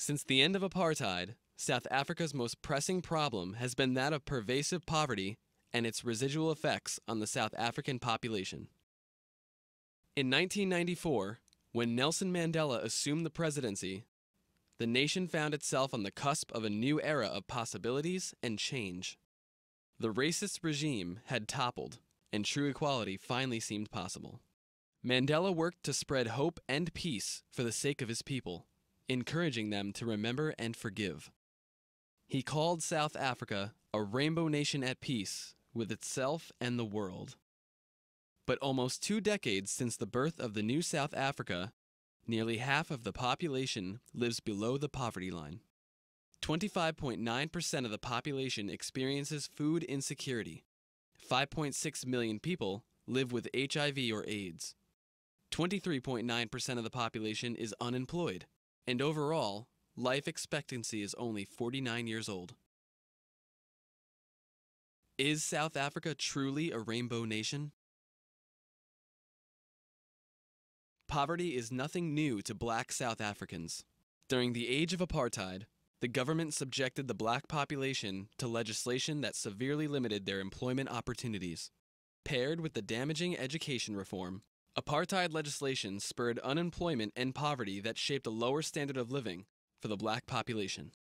Since the end of apartheid, South Africa's most pressing problem has been that of pervasive poverty and its residual effects on the South African population. In 1994, when Nelson Mandela assumed the presidency, the nation found itself on the cusp of a new era of possibilities and change. The racist regime had toppled, and true equality finally seemed possible. Mandela worked to spread hope and peace for the sake of his people, encouraging them to remember and forgive. He called South Africa a rainbow nation at peace with itself and the world. But almost 2 decades since the birth of the new South Africa, nearly half of the population lives below the poverty line. 25.9% of the population experiences food insecurity. 5.6 million people live with HIV or AIDS. 23.9% of the population is unemployed, and overall, life expectancy is only 49 years old. Is South Africa truly a rainbow nation? Poverty is nothing new to black South Africans. During the age of apartheid, the government subjected the black population to legislation that severely limited their employment opportunities. Paired with the damaging education reform, apartheid legislation spurred unemployment and poverty that shaped a lower standard of living for the black population.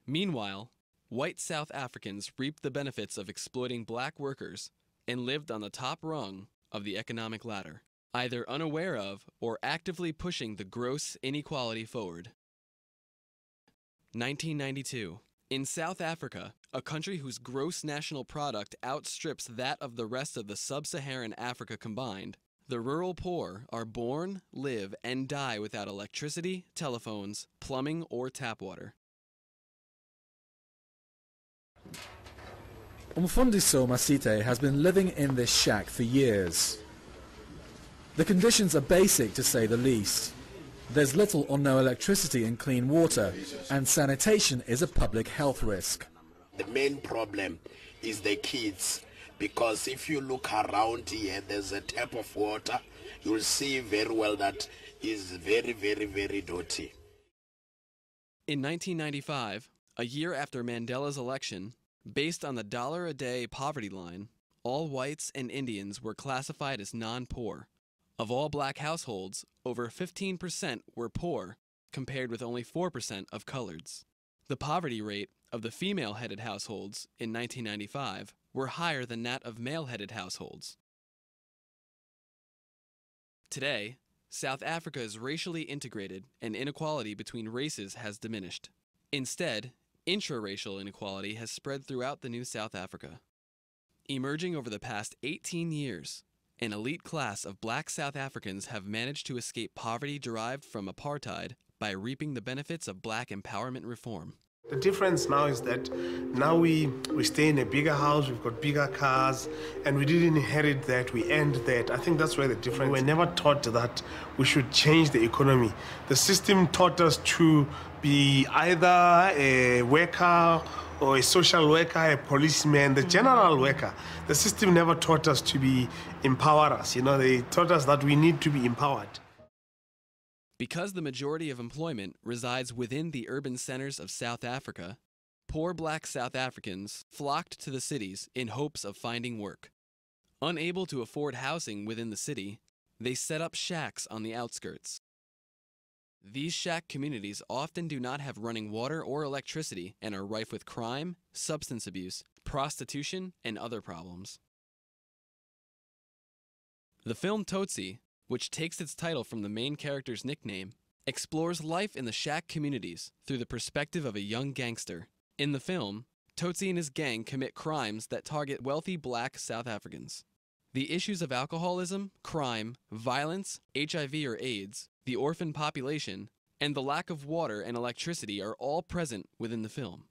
Meanwhile, white South Africans reaped the benefits of exploiting black workers and lived on the top rung of the economic ladder, either unaware of or actively pushing the gross inequality forward. 1992. In South Africa, a country whose gross national product outstrips that of the rest of the sub-Saharan Africa combined, the rural poor are born, live, and die without electricity, telephones, plumbing, or tap water. Umfundiso Masite has been living in this shack for years. The conditions are basic, to say the least. There's little or no electricity and clean water, and sanitation is a public health risk. The main problem is the kids, because if you look around here, there's a tap of water. You'll see very well that is very, very, very dirty. In 1995, a year after Mandela's election, based on the $1-a-day poverty line, all whites and Indians were classified as non-poor. Of all black households, over 15% were poor, compared with only 4% of coloreds. The poverty rate of the female-headed households in 1995 were higher than that of male-headed households. Today, South Africa is racially integrated and inequality between races has diminished. Instead, intra-racial inequality has spread throughout the new South Africa. Emerging over the past 18 years, an elite class of black South Africans have managed to escape poverty derived from apartheid by reaping the benefits of black empowerment reform. The difference now is that now we stay in a bigger house, we've got bigger cars, and we didn't inherit that, we earned that. I think that's where the difference. We were never taught that we should change the economy. The system taught us to be either a worker or a social worker, a policeman, the general worker. The system never taught us to be empower us. You know, they taught us that we need to be empowered. Because the majority of employment resides within the urban centers of South Africa, poor black South Africans flocked to the cities in hopes of finding work. Unable to afford housing within the city, they set up shacks on the outskirts. These shack communities often do not have running water or electricity and are rife with crime, substance abuse, prostitution, and other problems. The film Tsotsi, which takes its title from the main character's nickname, explores life in the shack communities through the perspective of a young gangster. In the film, Tsotsi and his gang commit crimes that target wealthy black South Africans. The issues of alcoholism, crime, violence, HIV or AIDS, the orphan population, and the lack of water and electricity are all present within the film.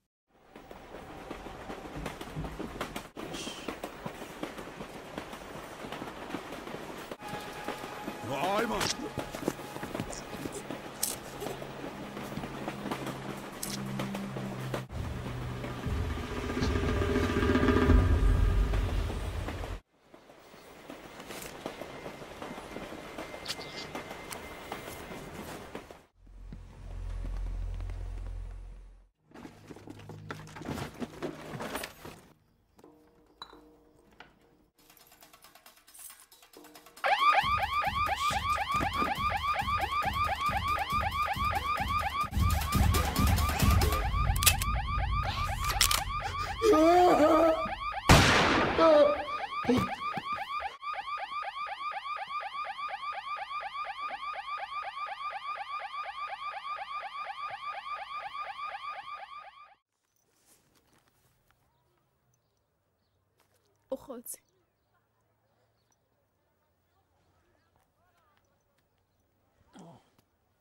O kgotse.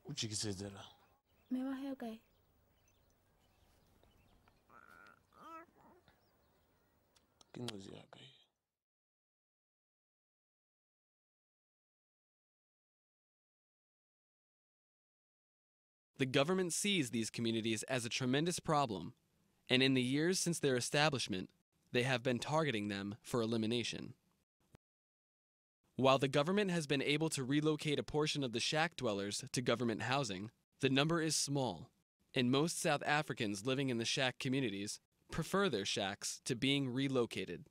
O tšhikisetse la. Me wa hae o kae? Ke nqosi ya ka e. The government sees these communities as a tremendous problem, and in the years since their establishment, they have been targeting them for elimination. While the government has been able to relocate a portion of the shack dwellers to government housing, the number is small, and most South Africans living in the shack communities prefer their shacks to being relocated.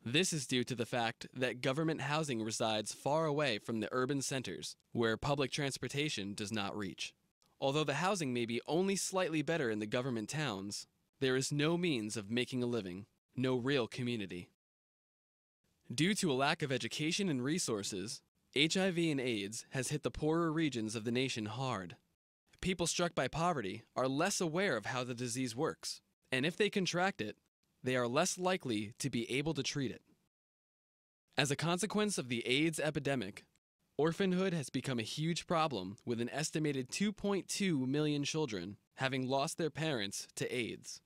This is due to the fact that government housing resides far away from the urban centers, where public transportation does not reach. Although the housing may be only slightly better in the government towns, there is no means of making a living, no real community. Due to a lack of education and resources, HIV and AIDS has hit the poorer regions of the nation hard. People struck by poverty are less aware of how the disease works, and if they contract it, they are less likely to be able to treat it. As a consequence of the AIDS epidemic, orphanhood has become a huge problem, with an estimated 2.2 million children having lost their parents to AIDS.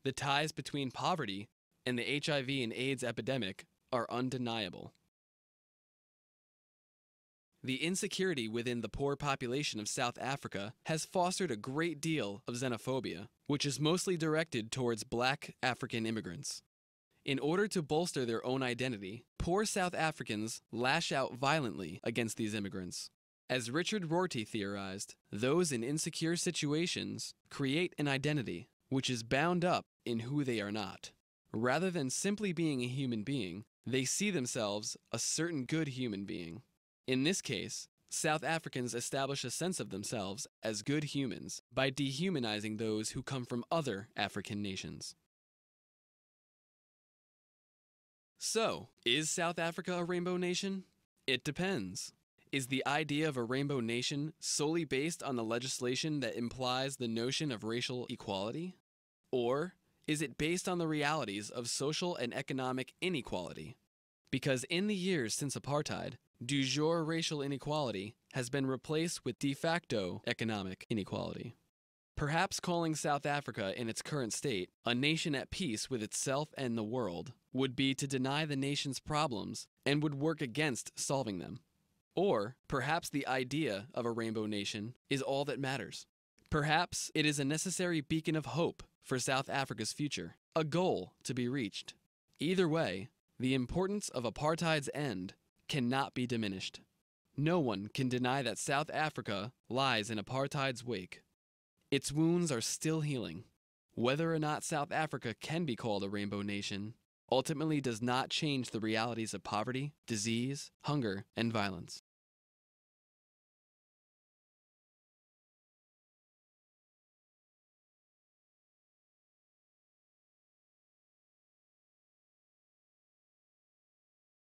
The ties between poverty and the HIV and AIDS epidemic are undeniable. The insecurity within the poor population of South Africa has fostered a great deal of xenophobia, which is mostly directed towards black African immigrants. In order to bolster their own identity, poor South Africans lash out violently against these immigrants. As Richard Rorty theorized, those in insecure situations create an identity which is bound up in who they are not. Rather than simply being a human being, they see themselves a certain good human being. In this case, South Africans establish a sense of themselves as good humans by dehumanizing those who come from other African nations. So, is South Africa a rainbow nation? It depends. Is the idea of a rainbow nation solely based on the legislation that implies the notion of racial equality? Or is it based on the realities of social and economic inequality? Because in the years since apartheid, du jour racial inequality has been replaced with de facto economic inequality. Perhaps calling South Africa in its current state a nation at peace with itself and the world would be to deny the nation's problems and would work against solving them. Or perhaps the idea of a rainbow nation is all that matters. Perhaps it is a necessary beacon of hope for South Africa's future, a goal to be reached. Either way, the importance of apartheid's end cannot be diminished. No one can deny that South Africa lies in apartheid's wake. Its wounds are still healing. Whether or not South Africa can be called a rainbow nation ultimately does not change the realities of poverty, disease, hunger, and violence.